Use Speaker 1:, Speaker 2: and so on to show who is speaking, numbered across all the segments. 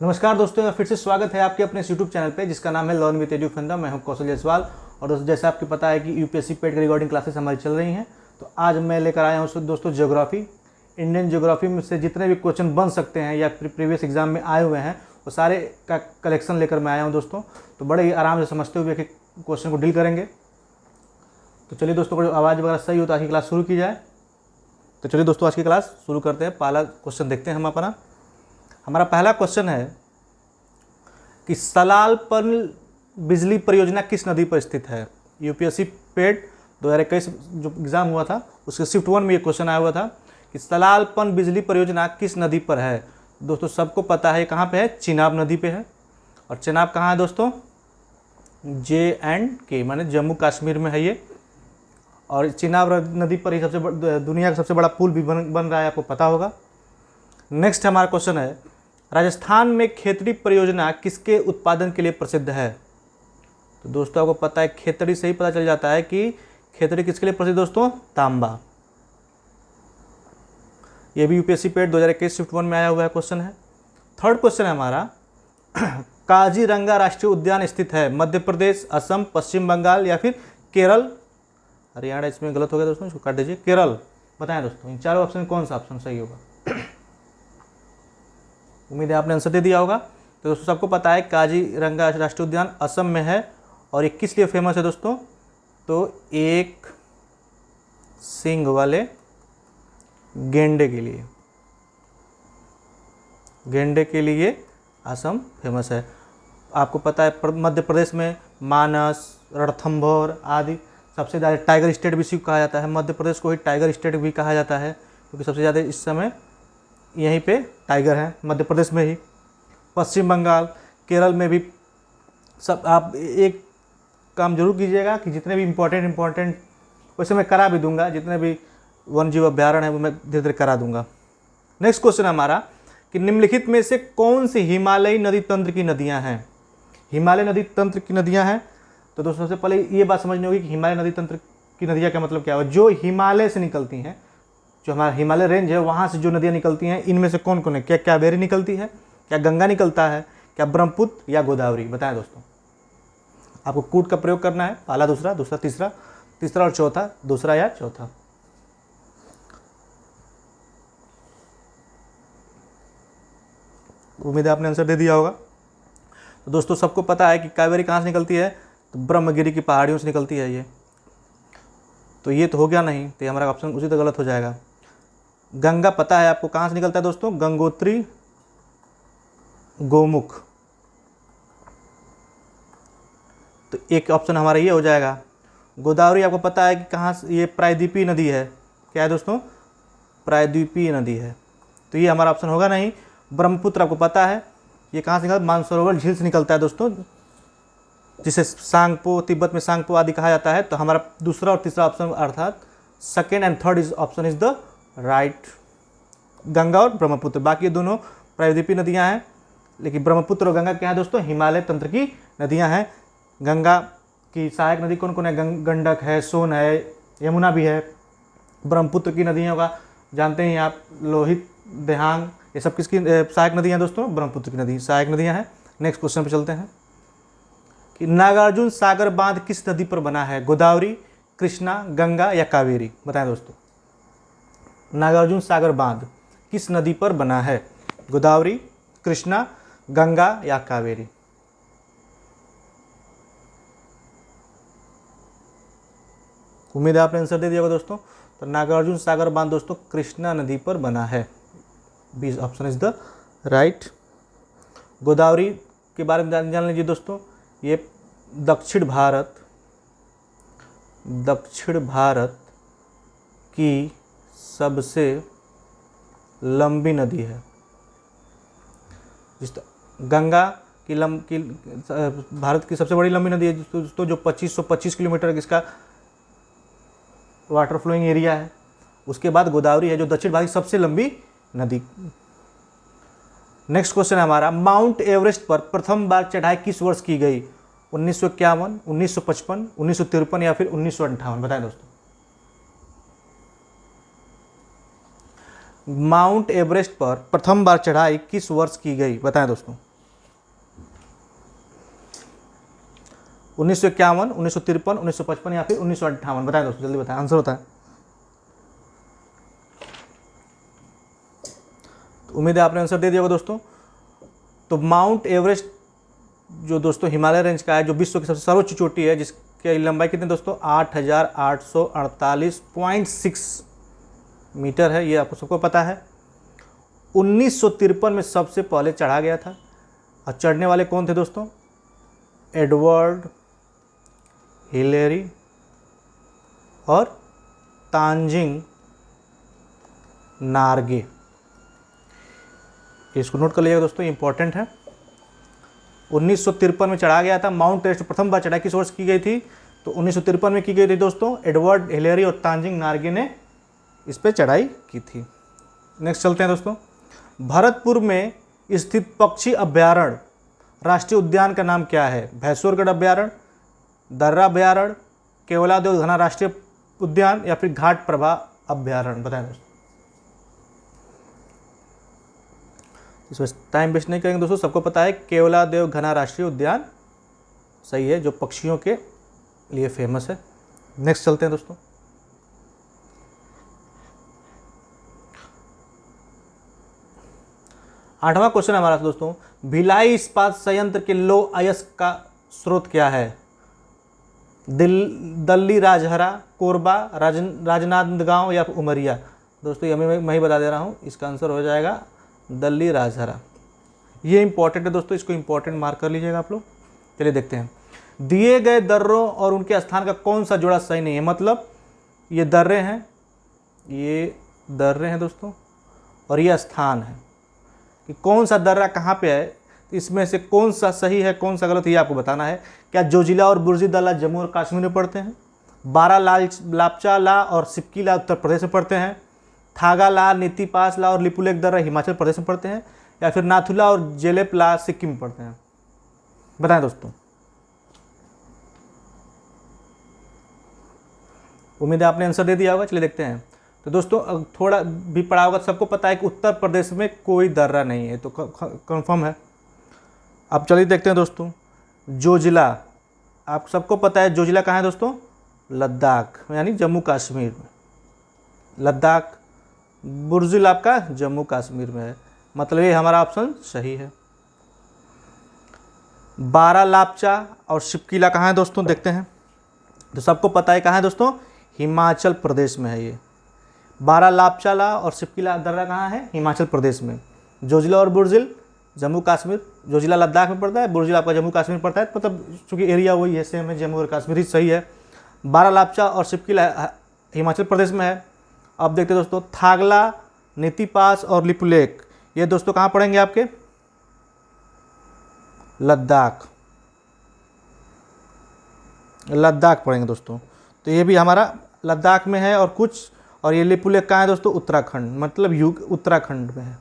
Speaker 1: नमस्कार दोस्तों, फिर से स्वागत है आपके अपने यूट्यूब चैनल पे जिसका नाम है लर्न विद एडू फंडा। मैं हूं कौशल जायसवाल। और दोस्तों, जैसे आपको पता है कि यूपीएससी पेड की रिकॉर्डिंग क्लासेस हमारी चल रही हैं, तो आज मैं लेकर आया हूं दोस्तों ज्योग्राफी। इंडियन ज्योग्राफी में से जितने भी क्वेश्चन बन सकते हैं या प्रीवियस एग्जाम में आए हुए हैं वो सारे का कलेक्शन लेकर मैं आया हूँ दोस्तों। तो बड़े ही आराम से समझते हुए कि क्वेश्चन को डील करेंगे। तो चलिए दोस्तों, को आवाज़ वगैरह सही हो तो आज की क्लास शुरू की जाए। तो चलिए दोस्तों, आज की क्लास शुरू करते हैं। पहला क्वेश्चन देखते हैं हम अपना। हमारा पहला क्वेश्चन है कि सलाल बिजली परियोजना किस नदी पर स्थित है। यूपीएससी पेड 2021 जो एग्ज़ाम हुआ था उसके शिफ्ट 1 में ये क्वेश्चन आया हुआ था कि सलाल बिजली परियोजना किस नदी पर है। दोस्तों सबको पता है कहाँ पे है, चिनाब नदी पे है। और चिनाब कहाँ है दोस्तों, JNK माने जम्मू कश्मीर में है ये। और चिनाब नदी पर ही दुनिया का सबसे बड़ा पुल भी बन रहा है, आपको पता होगा। नेक्स्ट हमारा क्वेश्चन है, राजस्थान में खेतड़ी परियोजना किसके उत्पादन के लिए प्रसिद्ध है। तो दोस्तों आपको पता है, खेतड़ी से ही पता चल जाता है कि खेतड़ी किसके लिए प्रसिद्ध दोस्तों, तांबा। यह भी यूपीएससी पेड 2021 शिफ्ट 1 में आया हुआ है क्वेश्चन है। थर्ड क्वेश्चन है हमारा, काजीरंगा राष्ट्रीय उद्यान स्थित है मध्य प्रदेश, असम, पश्चिम बंगाल या फिर केरल। हरियाणा इसमें गलत हो गया दोस्तों, इसको काट दीजिए। केरल। बताएं दोस्तों इन चारों ऑप्शन कौन सा ऑप्शन सही होगा। उम्मीद है आपने आंसर दे दिया होगा। तो दोस्तों सबको पता है काजीरंगा राष्ट्रीय उद्यान असम में है। और ये किस लिए फेमस है दोस्तों, तो एक सींग वाले गेंडे के लिए। गेंडे के लिए असम फेमस है। आपको पता है मध्य प्रदेश में मानस, रणथंभौर आदि सबसे ज़्यादा टाइगर स्टेट भी इसी को कहा जाता है। मध्य प्रदेश को ही टाइगर स्टेट भी कहा जाता है क्योंकि सबसे ज़्यादा इस समय यहीं पे टाइगर हैं, मध्य प्रदेश में ही। पश्चिम बंगाल, केरल में भी सब। आप एक काम जरूर कीजिएगा कि जितने भी इम्पोर्टेंट वैसे मैं करा भी दूंगा, जितने भी वन्यजीव अभ्यारण्य है वो मैं धीरे धीरे करा दूंगा। नेक्स्ट क्वेश्चन हमारा कि निम्नलिखित में से कौन सी हिमालयी नदी तंत्र की नदियां हैं। हिमालय नदी तंत्र की नदियां हैं। तो दोस्तों सबसे पहले ये बात समझनी होगी कि हिमालय नदी तंत्र की नदियां का मतलब क्या है। जो हिमालय से निकलती हैं, जो हमारा हिमालय रेंज है वहाँ से जो नदियाँ निकलती हैं, इनमें से कौन कौन है। क्या कावेरी निकलती है, क्या गंगा निकलता है, क्या ब्रह्मपुत्र या गोदावरी। बताएं दोस्तों। आपको कूट का प्रयोग करना है, पहला दूसरा, दूसरा तीसरा, तीसरा और चौथा, दूसरा या चौथा। उम्मीद है आपने आंसर दे दिया होगा। तो दोस्तों सबको पता है कि कावेरी कहाँ से निकलती है, तो ब्रह्मगिरी की पहाड़ियों से निकलती है ये। तो ये तो हो गया नहीं, तो हमारा ऑप्शन उसी तो गलत हो जाएगा। गंगा पता है आपको कहाँ से निकलता है दोस्तों, गंगोत्री गोमुख। तो एक ऑप्शन हमारा ये हो जाएगा। गोदावरी आपको पता है कि कहाँ से, ये प्रायद्वीपीय नदी है। क्या है दोस्तों, प्रायद्वीपीय नदी है। तो ये हमारा ऑप्शन होगा नहीं। ब्रह्मपुत्र आपको पता है ये कहाँ से निकलता है, मानसरोवर झील से निकलता है दोस्तों, जिसे सांगपो, तिब्बत में सांगपो आदि कहा जाता है। तो हमारा दूसरा और तीसरा ऑप्शन अर्थात second and third option is the right, Ganga और ब्रह्मपुत्र। बाकी ये दोनों प्रायद्वीपीय नदियां हैं, लेकिन ब्रह्मपुत्र और गंगा क्या है दोस्तों, हिमालय तंत्र की नदियां हैं। गंगा की सहायक नदी कौन कौन है, गंडक है, सोन है, यमुना भी है। ब्रह्मपुत्र की नदियों का जानते हैं आप, लोहित, देहांग, ये सब किसकी सहायक नदियाँ दोस्तों, ब्रह्मपुत्र की नदी सहायक नदियाँ हैं। नेक्स्ट क्वेश्चन पर चलते हैं कि नागार्जुन सागर बांध किस नदी पर बना है, गोदावरी, कृष्णा, गंगा या कावेरी। बताएं दोस्तों, नागार्जुन सागर बांध किस नदी पर बना है, गोदावरी, कृष्णा, गंगा या कावेरी। उम्मीद है आपने आंसर दे दिया होगा दोस्तों। तो नागार्जुन सागर बांध दोस्तों कृष्णा नदी पर बना है। B option is the right. Godavari के बारे में जान लीजिए दोस्तों। ये दक्षिण भारत की सबसे लंबी नदी है। गंगा की भारत की सबसे बड़ी लंबी नदी है दोस्तों, जो 2525 किलोमीटर इसका वाटर फ्लोइंग एरिया है। उसके बाद गोदावरी है जो दक्षिण भारत की सबसे लंबी नदी। नेक्स्ट क्वेश्चन है हमारा, माउंट एवरेस्ट पर प्रथम बार चढ़ाई किस वर्ष की गई, 1951, 1955, 1953 या फिर 1958। बताएं दोस्तों। माउंट एवरेस्ट पर प्रथम बार चढ़ाई किस वर्ष की गई, बताएं दोस्तों। 1951, 1953, 1955 या फिर 1958? बताएं दोस्तों, जल्दी बताएं, आंसर बताएं। तो उम्मीद है आपने आंसर दे दिया होगा दोस्तों। तो माउंट एवरेस्ट जो दोस्तों हिमालय रेंज का है, जो विश्व की सबसे सर्वोच्च चोटी है, जिसकी लंबाई कितनी दोस्तों 8,848.6 मीटर है, ये आपको सबको पता है। 1953 में सबसे पहले चढ़ा गया था। और चढ़ने वाले कौन थे दोस्तों? एडवर्ड हिलेरी और तानजिंग नार्गे। इसको नोट कर लीजिएगा दोस्तों, इंपॉर्टेंट है। 1953 में चढ़ा गया था माउंट एवरेस्ट। प्रथम बार चढ़ाई किस वर्ष की गई थी? तो 1953 में की गई थी दोस्तों। एडवर्ड हिलेरी और तानजिंग नार्गे ने इस पर चढ़ाई की थी। नेक्स्ट चलते हैं दोस्तों। भरतपुर में स्थित पक्षी अभ्यारण्य राष्ट्रीय उद्यान का नाम क्या है? भैंसुरगढ़ अभ्यारण्य, दर्रा अभ्यारण्य, केवलादेव घना राष्ट्रीय उद्यान या फिर घाट प्रभा अभ्यारण्य? बताएं दोस्तों। इसमें टाइम वेस्ट नहीं करेंगे दोस्तों, सबको पता है केवलादेव घना राष्ट्रीय उद्यान सही है, जो पक्षियों के लिए फेमस है। नेक्स्ट चलते हैं दोस्तों। आठवां क्वेश्चन हमारा दोस्तों, भिलाई इस्पात संयंत्र के लौह अयस्क का स्रोत क्या है? दल्ली राजहरा, कोरबा, राजनांदगांव या उमरिया? दोस्तों ये मैं ही बता दे रहा हूँ, इसका आंसर हो जाएगा दल्ली राजहरा। ये इंपॉर्टेंट है दोस्तों, इसको इंपॉर्टेंट मार्क कर लीजिएगा आप लोग। चलिए देखते हैं। दिए गए दर्रों और उनके स्थान का कौन सा जोड़ा सही नहीं है? मतलब ये दर्रे हैं, ये दर्रे हैं दोस्तों, और ये स्थान है कि कौन सा दर्रा कहाँ पे है, इसमें से कौन सा सही है कौन सा गलत है, ये आपको बताना है। क्या जोजिला और बुर्जी दला जम्मू और कश्मीर में पड़ते हैं? बारा लापचा ला और सिक्की ला उत्तर प्रदेश में पड़ते हैं? थागा ला, नीतिपास ला और लिपुलेख दर्रा हिमाचल प्रदेश में पड़ते हैं? या फिर नाथुला और जेलेप ला सिक्किम में पड़ते हैं? बताएं दोस्तों। उम्मीद है आपने आंसर दे दिया होगा। चलिए देखते हैं। तो दोस्तों थोड़ा भी पढ़ा होगा, सबको पता है कि उत्तर प्रदेश में कोई दर्रा नहीं है, तो कंफर्म है। अब चलिए देखते हैं दोस्तों। जोजिला, आप सबको पता है जोजिला कहाँ है दोस्तों? लद्दाख यानी जम्मू कश्मीर में। लद्दाख, बुर्जिल आपका जम्मू कश्मीर में है, मतलब ये हमारा ऑप्शन सही है। बारा लापचा और शिपकिला कहाँ है दोस्तों? देखते हैं। तो सबको पता है कहाँ है दोस्तों? हिमाचल प्रदेश में है ये। बारा लापचाला और शिपकिला दर्रा कहाँ है? हिमाचल प्रदेश में। जोजिला और बुर्जिल जम्मू कश्मीर, जोजिला लद्दाख में पड़ता है, बुर्जिल आपका जम्मू कश्मीर में पड़ता है, मतलब चूँकि एरिया वही है, सेम है, जम्मू और कश्मीर ही सही है। बारा लापचा और शिपकिला हिमाचल प्रदेश में है। अब देखते हैं दोस्तों, थागला, नीतिपास और लिपुलेख ये दोस्तों कहाँ पड़ेंगे आपके? लद्दाख, लद्दाख पड़ेंगे दोस्तों। तो ये भी हमारा लद्दाख में है। और कुछ, और ये लिपुलेख कहाँ है दोस्तों? उत्तराखंड, मतलब युग उत्तराखंड में है।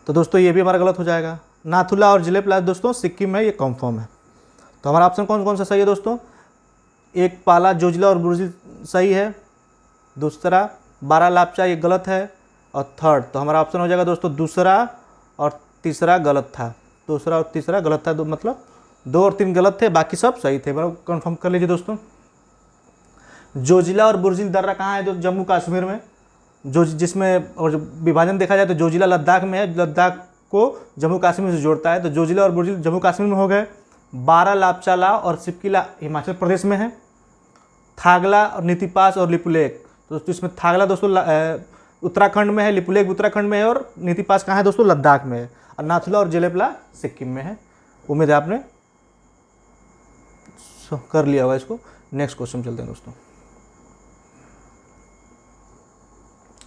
Speaker 1: तो दोस्तों ये भी हमारा गलत हो जाएगा। नाथुला और जिलेपला दोस्तों सिक्किम में, ये कंफर्म है। तो हमारा ऑप्शन कौन कौन सा सही है दोस्तों? एक पाला, जोजिला और बुर्जिल सही है, दूसरा बारा लापचा ये गलत है, और थर्ड तो हमारा ऑप्शन हो जाएगा दोस्तों दूसरा, और तीसरा गलत था। दूसरा और तीसरा गलत था, मतलब 2 और 3 गलत थे, बाकी सब सही थे। बराबर कंफर्म कर लीजिए दोस्तों। जोजिला और बुर्जिल दर्रा कहाँ है? जो जम्मू कश्मीर में, जो जिसमें और जो विभाजन देखा जाए तो जोजिला लद्दाख में है, लद्दाख को जम्मू कश्मीर से जोड़ता है। तो जोजिला और बुर्जिल जम्मू कश्मीर में हो गए। बारा लापचाला और सिपकिला हिमाचल प्रदेश में है। थागला और नीतिपास और लिपुलेख, तो दोस्तों इसमें थागला दोस्तों उत्तराखंड में है, लिपुलेख उत्तराखंड में है, और नीतिपास कहाँ है दोस्तों? लद्दाख में है। और नाथुला और जेलेपला सिक्किम में है। उम्मीद है आपने कर लिया होगा इसको। नेक्स्ट क्वेश्चन चलते हैं दोस्तों।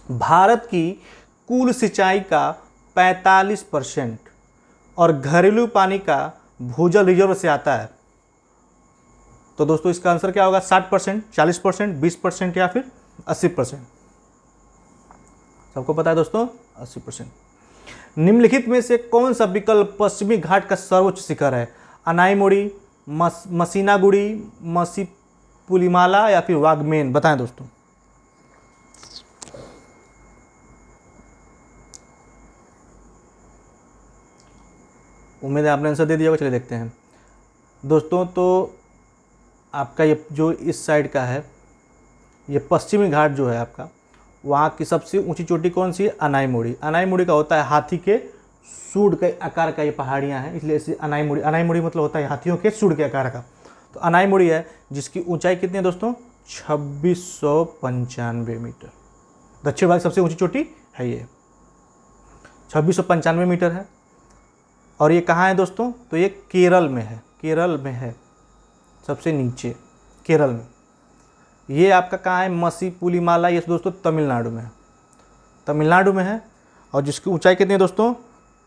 Speaker 1: भारत की कुल सिंचाई का 45% और घरेलू पानी का भूजल रिजर्व से आता है। तो दोस्तों इसका आंसर क्या होगा? 60%, 40%, 20% या फिर 80%? सबको पता है दोस्तों 80%। निम्नलिखित में से कौन सा विकल्प पश्चिमी घाट का सर्वोच्च शिखर है? अनाईमोड़ी, मसीनागुड़ी, मसीपुलिमाला या फिर वागमेन? बताएं दोस्तों। उम्मीद है आपने आंसर दे दिया होगा। चलिए देखते हैं। दोस्तों तो आपका ये जो इस साइड का है, ये पश्चिमी घाट जो है आपका, वहाँ की सबसे ऊंची चोटी कौन सी है? अनाईमुड़ी। अनाईमुड़ी का होता है हाथी के सूंड के आकार का, ये पहाड़ियाँ हैं इसलिए इसे अनाईमुड़ी, अनाईमुड़ी मतलब होता है हाथियों के सूंड के आकार का। तो अनाईमुड़ी है जिसकी ऊंचाई कितनी है दोस्तों? 2695 मीटर। दक्षिण भारत की सबसे ऊंची चोटी है ये, 2695 मीटर है। और ये कहाँ है दोस्तों? तो ये केरल में है, केरल में है सबसे नीचे, केरल में। ये आपका कहाँ है? मसीपुलिमाला, ये दोस्तों तमिलनाडु में है, तमिलनाडु में है। और जिसकी ऊंचाई कितनी है दोस्तों?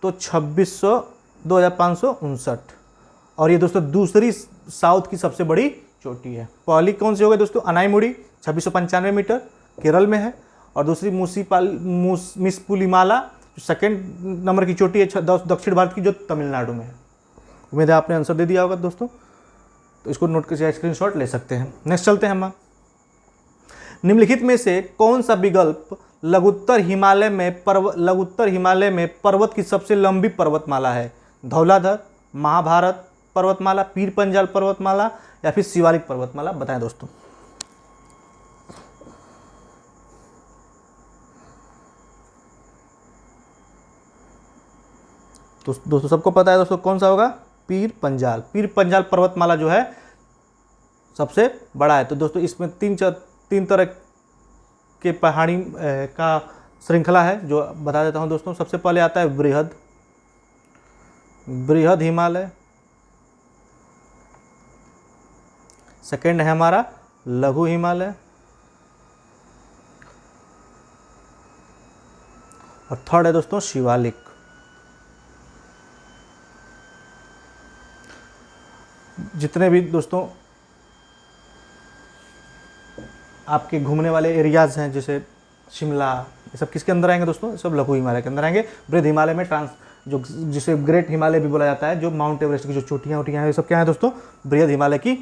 Speaker 1: तो 2559। और ये दोस्तों दूसरी साउथ की सबसे बड़ी चोटी है। पहली कौन सी हो गई दोस्तों? अनाईमुड़ी 2695 मीटर केरल में है। और दूसरी मिसपुलिमाला जो सेकेंड नंबर की चोटी है दक्षिण भारत की, जो तमिलनाडु में है। उम्मीद है आपने आंसर दे दिया होगा दोस्तों, तो इसको नोट करके स्क्रीनशॉट ले सकते हैं। नेक्स्ट चलते हैं हम। निम्नलिखित में से कौन सा विकल्प लघुत्तर हिमालय में पर्वत की सबसे लंबी पर्वतमाला है? धौलाधर, महाभारत पर्वतमाला, पीर पंजाल पर्वतमाला या फिर शिवालिक पर्वतमाला? बताएं दोस्तों। तो दोस्तों सबको पता है दोस्तों कौन सा होगा? पीर पंजाल। पीर पंजाल पर्वतमाला जो है सबसे बड़ा है। तो दोस्तों इसमें तीन तरह के पहाड़ी का श्रृंखला है जो बता देता हूं दोस्तों। सबसे पहले आता है बृहद हिमालय, सेकंड है हमारा लघु हिमालय, और थर्ड है दोस्तों शिवालिक। जितने भी दोस्तों आपके घूमने वाले एरियाज हैं जैसे शिमला, ये सब किसके अंदर आएंगे दोस्तों? सब लघु हिमालय के अंदर आएंगे। बृहद हिमालय में जो जिसे ग्रेट हिमालय भी बोला जाता है, जो माउंट एवरेस्ट की जो चोटियाँ हैं, ये सब क्या है दोस्तों? बृहद हिमालय की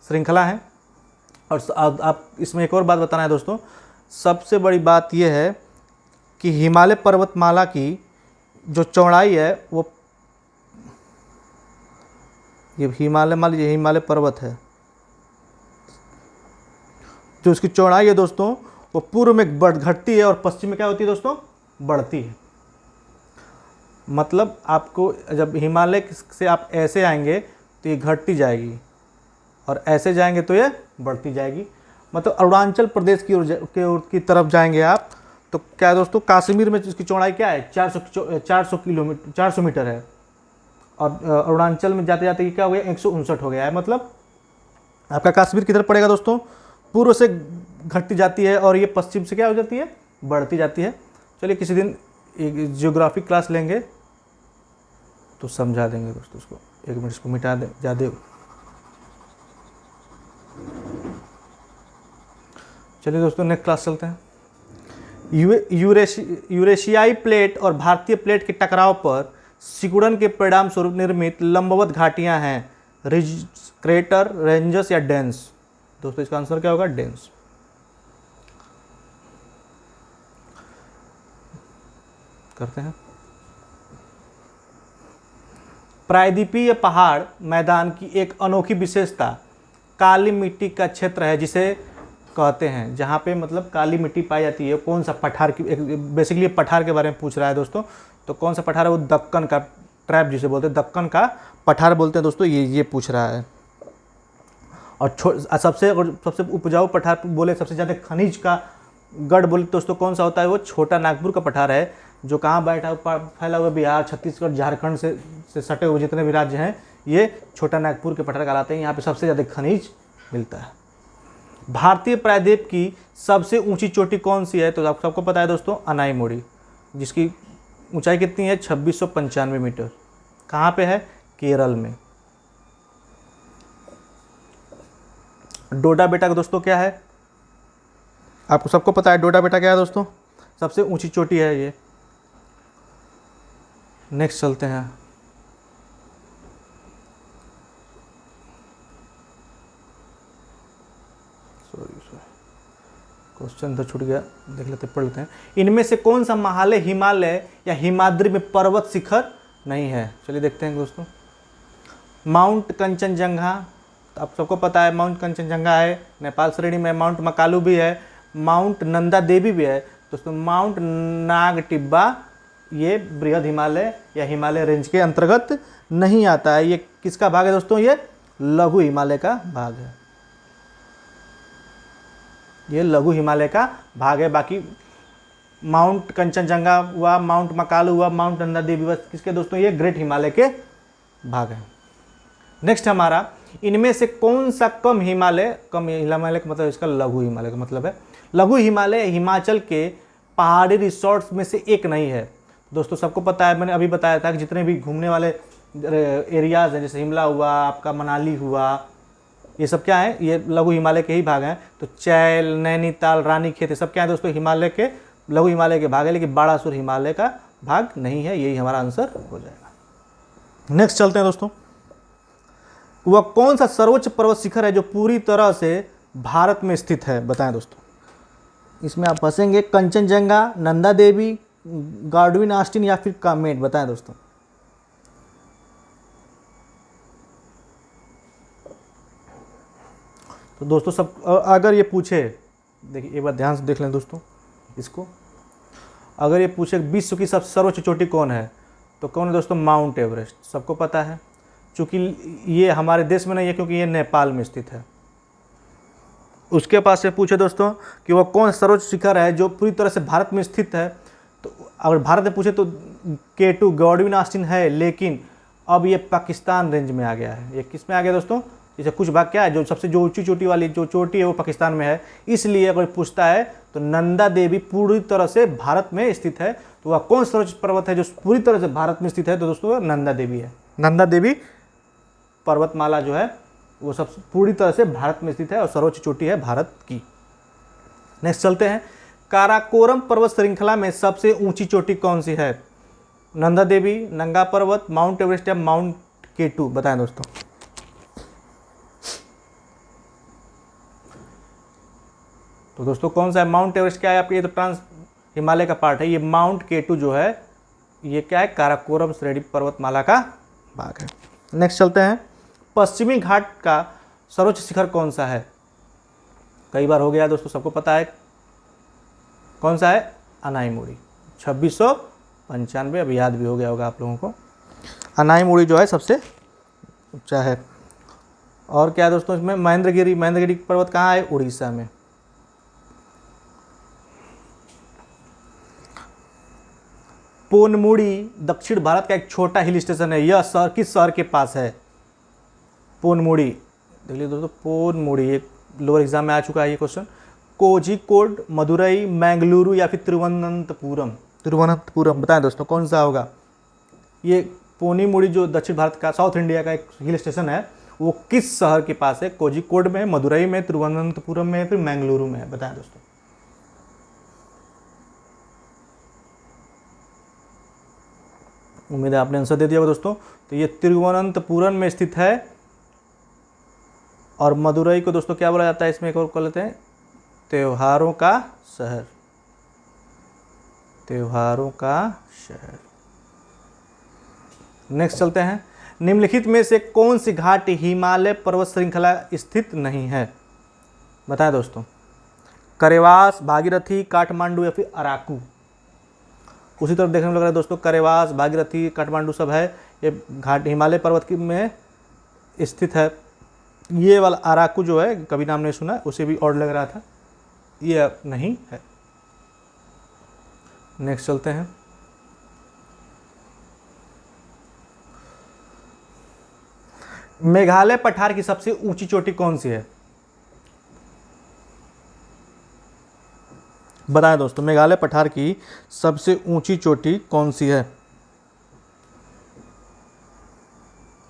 Speaker 1: श्रृंखला है। और आप इसमें एक और बात बताना है दोस्तों। सबसे बड़ी बात यह है कि हिमालय पर्वतमाला की जो चौड़ाई है वो, ये हिमालय पर्वत है, जो उसकी चौड़ाई है दोस्तों वो पूर्व में घटती है और पश्चिम में क्या होती है दोस्तों? बढ़ती है। मतलब आपको जब हिमालय से आप ऐसे आएंगे तो ये घटती जाएगी और ऐसे जाएंगे तो ये बढ़ती जाएगी। मतलब अरुणाचल प्रदेश की तरफ जाएंगे आप तो क्या है दोस्तों? कश्मीर में इसकी चौड़ाई क्या है? 400 मीटर है। और अरुणाचल में जाते जाते क्या हो गया? 159 हो गया है। मतलब आपका कश्मीर किधर पड़ेगा दोस्तों? पूर्व से घटती जाती है और ये पश्चिम से क्या हो जाती है? बढ़ती जाती है। चलिए किसी दिन एक जियोग्राफी क्लास लेंगे तो समझा देंगे दोस्तों इसको। एक मिनट इसको मिटा दें ज़्यादा। चलिए दोस्तों नेक्स्ट क्लास चलते हैं। यूरेशियाई प्लेट और भारतीय प्लेट के टकराव पर सिकुड़न के परिणाम स्वरूप निर्मित लंबवत घाटियां हैं, रिज, क्रेटर, रेंजस या डेंस? दोस्तों इसका आंसर क्या होगा? डेंस। करते हैं। प्रायद्वीपीय पहाड़ मैदान की एक अनोखी विशेषता काली मिट्टी का क्षेत्र है, जिसे कहते हैं, जहाँ पे मतलब काली मिट्टी पाई जाती है। कौन सा पठार की? बेसिकली पठार के बारे में पूछ रहा है दोस्तों। तो कौन सा पठार है? वो दक्कन का ट्रैप जिसे बोलते हैं, दक्कन का पठार बोलते हैं दोस्तों। ये पूछ रहा है। और सबसे उपजाऊ पठार बोले, सबसे ज़्यादा खनिज का गढ़ बोले दोस्तों कौन सा होता है? वो छोटा नागपुर का पठार है, जो कहाँ बैठा फैला हुआ बिहार, छत्तीसगढ़, झारखंड से सटे हुए जितने भी राज्य हैं, ये छोटा नागपुर के पठार कहलाते हैं। यहाँ पे सबसे ज़्यादा खनिज मिलता है। भारतीय प्रायद्वीप की सबसे ऊंची चोटी कौन सी है? तो आप सबको पता है दोस्तों, अनाईमुड़ी, जिसकी ऊंचाई कितनी है? 2695 मीटर। कहाँ पे है? केरल में। डोडा बेटा का दोस्तों क्या है? आपको सबको पता है डोडा बेटा क्या है दोस्तों? सबसे ऊंची चोटी है ये। नेक्स्ट चलते हैं। क्वेश्चन तो छूट गया, देख लेते, पढ़ लेते हैं। इनमें से कौन सा हिमालय या हिमाद्री में पर्वत शिखर नहीं है? चलिए देखते हैं दोस्तों। माउंट कंचनजंगा, तो आप सबको पता है माउंट कंचनजंगा है नेपाल श्रेणी में। माउंट मकालू भी है, माउंट नंदा देवी भी है दोस्तों। माउंट नागटिब्बा ये बृहद हिमालय या हिमालय रेंज के अंतर्गत नहीं आता है। ये किसका भाग है दोस्तों? ये लघु हिमालय का भाग है, ये लघु हिमालय का भाग है। बाकी माउंट कंचनजंगा हुआ, माउंट मकालू हुआ, माउंट नंदा देवी हुआ, किसके दोस्तों? ये ग्रेट हिमालय के भाग हैं। नेक्स्ट हमारा, इनमें से कौन सा कम हिमालय का मतलब इसका लघु हिमालय का मतलब है। लघु हिमालय हिमाचल के पहाड़ी रिसोर्ट्स में से एक नहीं है दोस्तों। सबको पता है, मैंने अभी बताया था कि जितने भी घूमने वाले एरियाज हैं, जैसे शिमला हुआ, आपका मनाली हुआ, ये सब क्या है? ये लघु हिमालय के ही भाग हैं। तो चैल, नैनीताल, रानीखेत, ये सब क्या है दोस्तों? हिमालय के लघु हिमालय के भाग है, लेकिन बाड़ासुर हिमालय का भाग नहीं है। यही हमारा आंसर हो जाएगा। नेक्स्ट चलते हैं दोस्तों। वह कौन सा सर्वोच्च पर्वत शिखर है जो पूरी तरह से भारत में स्थित है? बताएं दोस्तों। इसमें आप फंसेंगे, कंचनजंगा, नंदा देवी, गार्डविन ऑस्टिन या फिर कामेट। बताएं दोस्तों। तो दोस्तों सब अगर ये पूछे, देखिए एक बार ध्यान से देख लें दोस्तों इसको, अगर ये पूछे विश्व की सबसे सर्वोच्च चोटी कौन है, तो कौन है दोस्तों? Mount Everest. सबको पता है, चूँकि ये हमारे देश में नहीं है, क्योंकि ये नेपाल में स्थित है। उसके पास से पूछे दोस्तों कि वह कौन सर्वोच्च शिखर है जो पूरी तरह से भारत में स्थित है, तो अगर भारत में पूछे तो K2 गार्डविन ऑस्टिन है, लेकिन अब ये पाकिस्तान रेंज में आ गया है। ये किस में आ गया दोस्तों? जैसे कुछ भाग क्या है, जो सबसे जो ऊंची चोटी वाली जो चोटी है वो पाकिस्तान में है, इसलिए अगर पूछता है तो नंदा देवी पूरी तरह से भारत में स्थित है। तो वह कौन सर्वोच्च पर्वत है जो पूरी तरह से भारत में स्थित है? तो दोस्तों नंदा देवी है। नंदा देवी पर्वतमाला जो है वो सब पूरी तरह से भारत में स्थित है और सर्वोच्च चोटी है भारत की। नेक्स्ट चलते हैं, काराकोरम पर्वत श्रृंखला में सबसे ऊंची चोटी कौन सी है? नंदा देवी, नंगा पर्वत, माउंट एवरेस्ट या माउंट K2? बताएं दोस्तों। तो दोस्तों कौन सा है? माउंट एवरेस्ट क्या है आपके? ये तो ट्रांस हिमालय का पार्ट है। ये माउंट K2 जो है ये क्या है? काराकोरम श्रेणी पर्वतमाला का भाग है। नेक्स्ट चलते हैं, पश्चिमी घाट का सर्वोच्च शिखर कौन सा है? कई बार हो गया दोस्तों, सबको पता है कौन सा है? अनाईमुड़ी, 2695। अब याद भी हो गया होगा आप लोगों को। अनाईमुड़ी जो है सबसे ऊंचा है। और क्या है दोस्तों इसमें? महेंद्रगिरी पर्वत कहाँ है? उड़ीसा में। पोनमुड़ी दक्षिण भारत का एक छोटा हिल स्टेशन है। यह शहर किस शहर के पास है? पोनमुड़ी, देख लीजिए दोस्तों, पोनमुड़ी एक लोअर एग्जाम में आ चुका है ये क्वेश्चन। कोझिकोड, मदुरई, मैंगलुरु या फिर तिरुवनंतपुरम? तिरुवनंतपुरम। बताएं दोस्तों कौन सा होगा? ये पोनीमुड़ी जो दक्षिण भारत का, साउथ इंडिया का एक हिल स्टेशन है, वो किस शहर के पास है? कोझिकोड में, मदुरई में, तिरुवनंतपुरम में, फिर मैंगलुरु में? बताएं दोस्तों। उम्मीद है आपने आंसर दे दिया होगा दोस्तों। तो ये तिरुवनंतपुरम में स्थित है। और मदुरई को दोस्तों क्या बोला जाता है? इसमें एक और कह लेते हैं, त्योहारों का शहर। त्योहारों का शहर। नेक्स्ट चलते हैं, निम्नलिखित में से कौन सी घाटी हिमालय पर्वत श्रृंखला स्थित नहीं है? बताएं दोस्तों। करेवास, भागीरथी, काठमांडू या फिर अराकू? उसी तरफ देखने में लग रहा है दोस्तों, करेवास, भागीरथी, काठमांडू सब है। ये घाट हिमालय पर्वत में स्थित है। ये वाला अराकू जो है कभी नाम नहीं सुना, उसे भी और लग रहा था, ये नहीं है। नेक्स्ट चलते हैं, मेघालय पठार की सबसे ऊंची चोटी कौन सी है? बताएं दोस्तों, मेघालय पठार की सबसे ऊंची चोटी कौन सी है?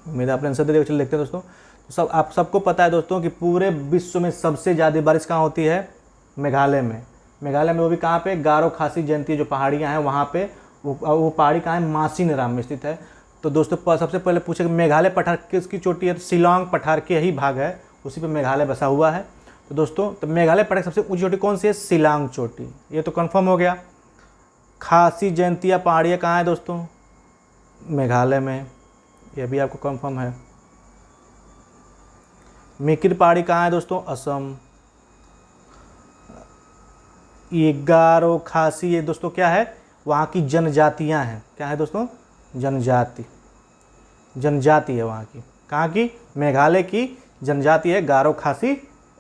Speaker 1: उम्मीद आपने आंसर दे दिया। चलिए देखते हैं दोस्तों। तो आप सबको पता है दोस्तों कि पूरे विश्व में सबसे ज़्यादा बारिश कहाँ होती है? मेघालय में। मेघालय में वो भी कहाँ पे? गारो खासी जयंती जो पहाड़ियाँ हैं वहाँ पे। वो पहाड़ी कहाँ है? मासिनराम में स्थित है। तो दोस्तों सबसे पहले पूछे कि मेघालय पठार किसकी चोटी है? तो शिलांग पठार के ही भाग है, उसी पे मेघालय बसा हुआ है। तो दोस्तों तो मेघालय पठार की सबसे ऊंची चोटी कौन सी है? शिलांग चोटी। ये तो कंफर्म हो गया। खासी जयंतिया पहाड़ियाँ कहाँ है दोस्तों? मेघालय में, ये भी आपको कंफर्म है। मिकिर पहाड़ी कहाँ है दोस्तों? असम। ये गारो, खासी, ये दोस्तों क्या है? वहाँ की जनजातियाँ हैं। क्या है दोस्तों? जनजाति, जनजाति है वहाँ की। कहाँ की? मेघालय की जनजाति है, गारो खासी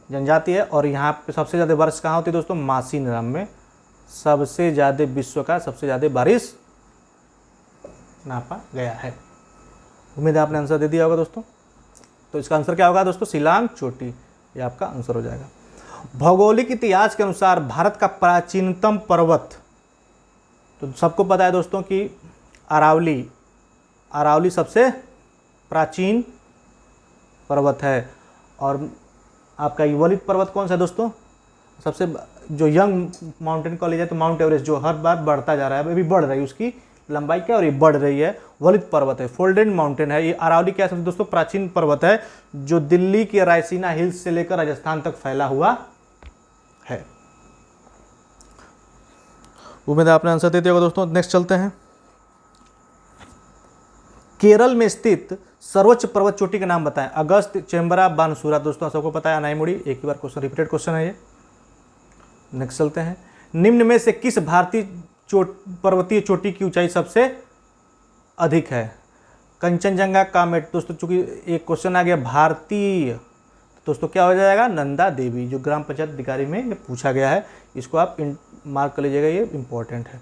Speaker 1: जनजाति है। और यहाँ पे सबसे ज़्यादा बारिश कहाँ होती है दोस्तों? मासीनराम में सबसे ज़्यादा, विश्व का सबसे ज़्यादा बारिश नापा गया है। उम्मीद है आपने आंसर दे दिया होगा दोस्तों। तो इसका आंसर क्या होगा दोस्तों? शिलांग चोटी, ये आपका आंसर हो जाएगा। भौगोलिक इतिहास के अनुसार भारत का प्राचीनतम पर्वत, तो सबको पता है दोस्तों कि अरावली, अरावली सबसे प्राचीन पर्वत है। और आपका ये वलित पर्वत कौन सा है दोस्तों? सबसे जो यंग माउंटेन कॉलेज है तो माउंट एवरेस्ट, जो हर बार बढ़ता जा रहा है, अभी बढ़ रही है उसकी लंबाई क्या, और ये बढ़ रही है, वलित पर्वत है, फोल्डेड माउंटेन है। ये अरावली क्या है दोस्तों? प्राचीन पर्वत है जो दिल्ली के रायसीना हिल्स से लेकर राजस्थान तक फैला हुआ है। उम्मीद है आपने आंसर दे दिया होगा दोस्तों। नेक्स्ट चलते हैं। केरल में स्थित सर्वोच्च पर्वत चोटी का नाम बताएं। अगस्त, चेम्बरा, बानसूरा। दोस्तों सबको पता है, अनाईमुड़ी, एक ही बार क्वेश्चन, रिपीटेड क्वेश्चन है ये। नेक्स्ट चलते हैं। निम्न में से किस भारतीय पर्वतीय चोटी की ऊंचाई सबसे अधिक है? कंचनजंगा, कामेट। दोस्तों चूंकि एक क्वेश्चन आ गया भारतीय, दोस्तों क्या हो जाएगा? नंदा देवी, जो ग्राम पंचायत अधिकारी में ये पूछा गया है, इसको आप मार्क कर लीजिएगा, ये इंपॉर्टेंट है।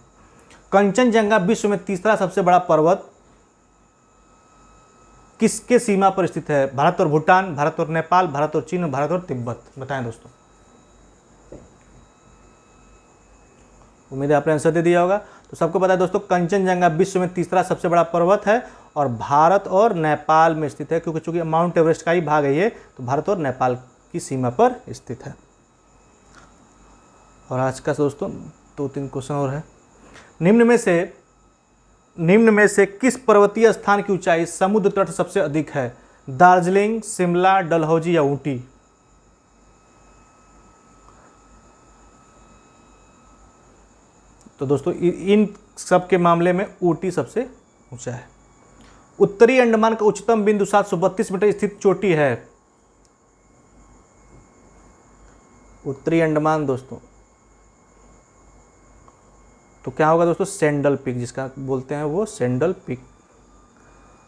Speaker 1: कंचनजंगा विश्व में तीसरा सबसे बड़ा पर्वत किसके सीमा पर स्थित है? भारत और भूटान, भारत और नेपाल, भारत और चीन, भारत और तिब्बत। बताएं दोस्तों। उम्मीद है आपने आंसर दे दिया होगा। तो सबको पता है दोस्तों, कंचनजंगा विश्व में तीसरा सबसे बड़ा पर्वत है और भारत और नेपाल में स्थित है, क्योंकि चूंकि माउंट एवरेस्ट का ही भाग है ये, तो भारत और नेपाल की सीमा पर स्थित है। और आज का दोस्तों 2-3 क्वेश्चन और है। निम्न में से किस पर्वतीय स्थान की ऊंचाई समुद्र तट सबसे अधिक है? दार्जिलिंग, शिमला, डलहौजी या ऊटी? तो दोस्तों इन सब के मामले में ऊटी सबसे ऊंचा है। उत्तरी अंडमान का उच्चतम बिंदु 732 मीटर स्थित चोटी है। उत्तरी अंडमान दोस्तों, तो क्या होगा दोस्तों? सेंडल पीक, जिसका बोलते हैं वो सेंडल पीक।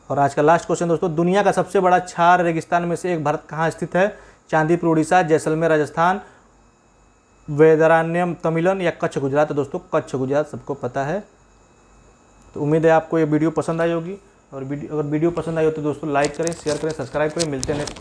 Speaker 1: और आज का लास्ट क्वेश्चन दोस्तों, दुनिया का सबसे बड़ा क्षार रेगिस्तान में से एक भारत कहाँ स्थित है? चांदीपुर उड़ीसा, जैसलमेर राजस्थान, वेदारण्यम तमिलन या कच्छ गुजरात? तो दोस्तों कच्छ गुजरात सबको पता है। तो उम्मीद है आपको ये वीडियो पसंद आई होगी। और अगर वीडियो पसंद आई हो तो दोस्तों लाइक करें, शेयर करें, सब्सक्राइब करें। मिलते हैं नेक्स्ट